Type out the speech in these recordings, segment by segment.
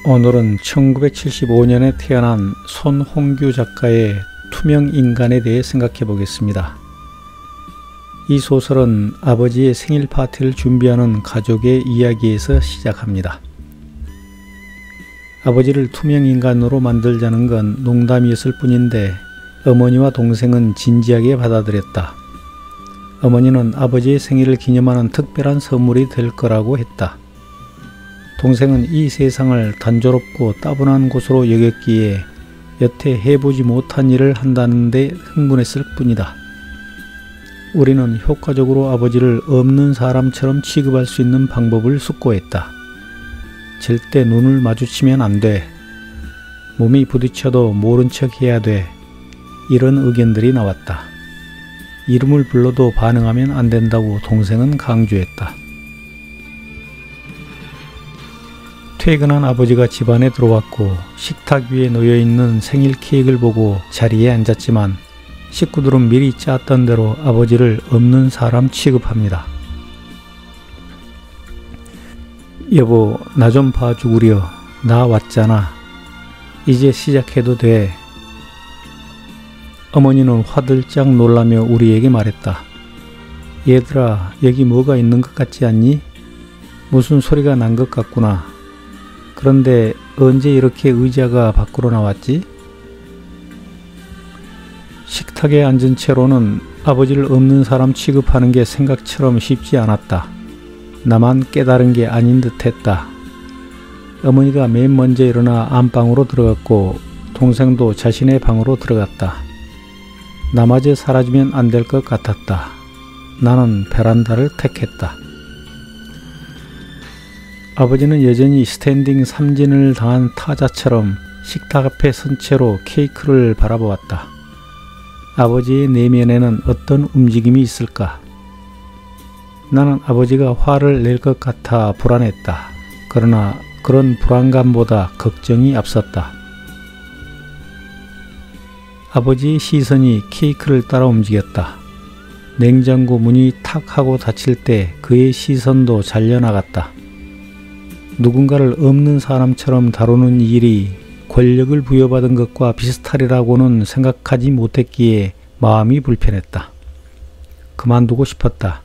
오늘은 1975년에 태어난 손홍규 작가의 투명인간에 대해 생각해 보겠습니다. 이 소설은 아버지의 생일 파티를 준비하는 가족의 이야기에서 시작합니다. 아버지를 투명인간으로 만들자는 건 농담이었을 뿐인데 어머니와 동생은 진지하게 받아들였다. 어머니는 아버지의 생일을 기념하는 특별한 선물이 될 거라고 했다. 동생은 이 세상을 단조롭고 따분한 곳으로 여겼기에 여태 해보지 못한 일을 한다는데 흥분했을 뿐이다. 우리는 효과적으로 아버지를 없는 사람처럼 취급할 수 있는 방법을 숙고했다. 절대 눈을 마주치면 안 돼. 몸이 부딪혀도 모른 척 해야 돼. 이런 의견들이 나왔다. 이름을 불러도 반응하면 안 된다고 동생은 강조했다. 퇴근한 아버지가 집안에 들어왔고 식탁 위에 놓여있는 생일 케이크를 보고 자리에 앉았지만 식구들은 미리 짰던 대로 아버지를 없는 사람 취급합니다. 여보, 나 좀 봐주구려. 나 왔잖아. 이제 시작해도 돼. 어머니는 화들짝 놀라며 우리에게 말했다. 얘들아, 여기 뭐가 있는 것 같지 않니? 무슨 소리가 난 것 같구나. 그런데 언제 이렇게 의자가 밖으로 나왔지? 식탁에 앉은 채로는 아버지를 없는 사람 취급하는 게 생각처럼 쉽지 않았다. 나만 깨달은 게 아닌 듯 했다. 어머니가 맨 먼저 일어나 안방으로 들어갔고 동생도 자신의 방으로 들어갔다. 나마저 사라지면 안 될 것 같았다. 나는 베란다를 택했다. 아버지는 여전히 스탠딩 삼진을 당한 타자처럼 식탁 앞에 선 채로 케이크를 바라보았다. 아버지의 내면에는 어떤 움직임이 있을까? 나는 아버지가 화를 낼 것 같아 불안했다. 그러나 그런 불안감보다 걱정이 앞섰다. 아버지의 시선이 케이크를 따라 움직였다. 냉장고 문이 탁 하고 닫힐 때 그의 시선도 잘려나갔다. 누군가를 없는 사람처럼 다루는 일이 권력을 부여받은 것과 비슷하리라고는 생각하지 못했기에 마음이 불편했다. 그만두고 싶었다.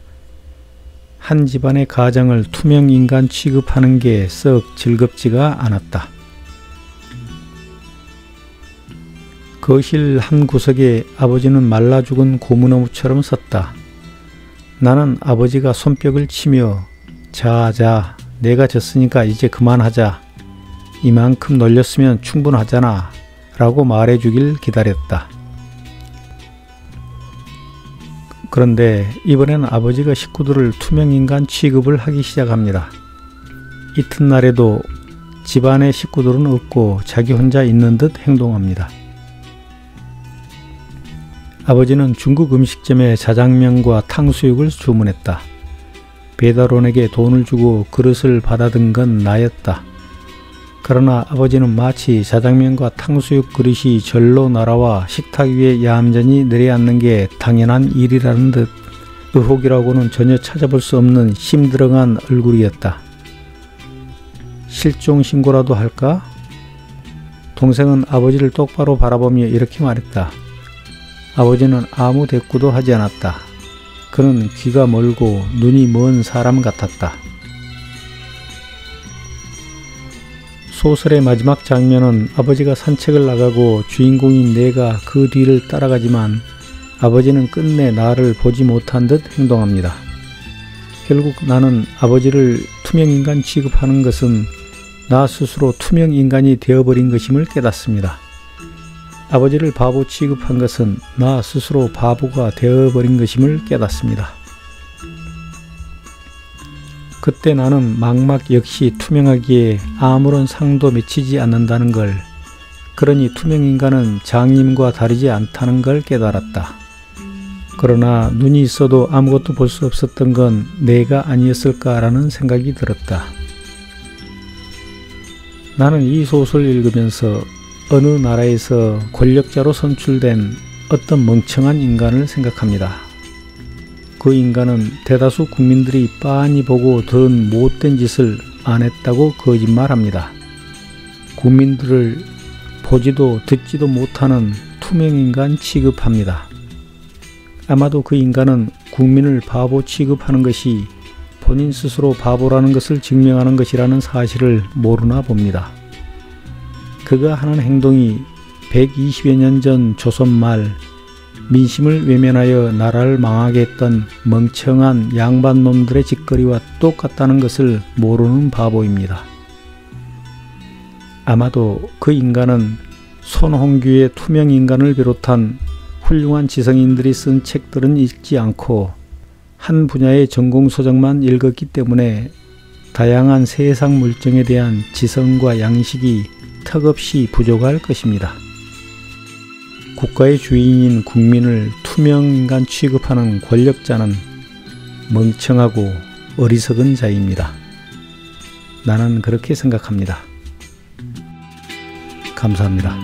한 집안의 가정을 투명인간 취급하는 게 썩 즐겁지가 않았다. 거실 한 구석에 아버지는 말라 죽은 고무나무처럼 섰다. 나는 아버지가 손뼉을 치며 자, 내가 졌으니까 이제 그만하자. 이만큼 놀렸으면 충분하잖아. 라고 말해주길 기다렸다. 그런데 이번엔 아버지가 식구들을 투명인간 취급을 하기 시작합니다. 이튿날에도 집안의 식구들은 없고 자기 혼자 있는 듯 행동합니다. 아버지는 중국 음식점에 자장면과 탕수육을 주문했다. 배달원에게 돈을 주고 그릇을 받아든 건 나였다. 그러나 아버지는 마치 자장면과 탕수육 그릇이 절로 날아와 식탁 위에 얌전히 내려앉는 게 당연한 일이라는 듯 의혹이라고는 전혀 찾아볼 수 없는 심드렁한 얼굴이었다. 실종신고라도 할까? 동생은 아버지를 똑바로 바라보며 이렇게 말했다. 아버지는 아무 대꾸도 하지 않았다. 그는 귀가 멀고 눈이 먼 사람 같았다. 소설의 마지막 장면은 아버지가 산책을 나가고 주인공인 내가 그 뒤를 따라가지만 아버지는 끝내 나를 보지 못한 듯 행동합니다. 결국 나는 아버지를 투명인간 취급하는 것은 나 스스로 투명인간이 되어버린 것임을 깨닫습니다. 아버지를 바보 취급한 것은 나 스스로 바보가 되어버린 것임을 깨닫습니다. 그때 나는 망막 역시 투명하기에 아무런 상도 맺히지 않는다는 걸, 그러니 투명인간은 장님과 다르지 않다는 걸 깨달았다. 그러나 눈이 있어도 아무것도 볼 수 없었던 건 내가 아니었을까라는 생각이 들었다. 나는 이 소설을 읽으면서 어느 나라에서 권력자로 선출된 어떤 멍청한 인간을 생각합니다. 그 인간은 대다수 국민들이 빤히 보고 들은 못된 짓을 안 했다고 거짓말합니다. 국민들을 보지도 듣지도 못하는 투명인간 취급합니다. 아마도 그 인간은 국민을 바보 취급하는 것이 본인 스스로 바보라는 것을 증명하는 것이라는 사실을 모르나 봅니다. 그가 하는 행동이 120여 년 전 조선 말 민심을 외면하여 나라를 망하게 했던 멍청한 양반놈들의 짓거리와 똑같다는 것을 모르는 바보입니다. 아마도 그 인간은 손홍규의 투명인간을 비롯한 훌륭한 지성인들이 쓴 책들은 읽지 않고 한 분야의 전공서적만 읽었기 때문에 다양한 세상 물정에 대한 지성과 양식이 턱없이 부족할 것입니다. 국가의 주인인 국민을 투명인간 취급하는 권력자는 멍청하고 어리석은 자입니다. 나는 그렇게 생각합니다. 감사합니다.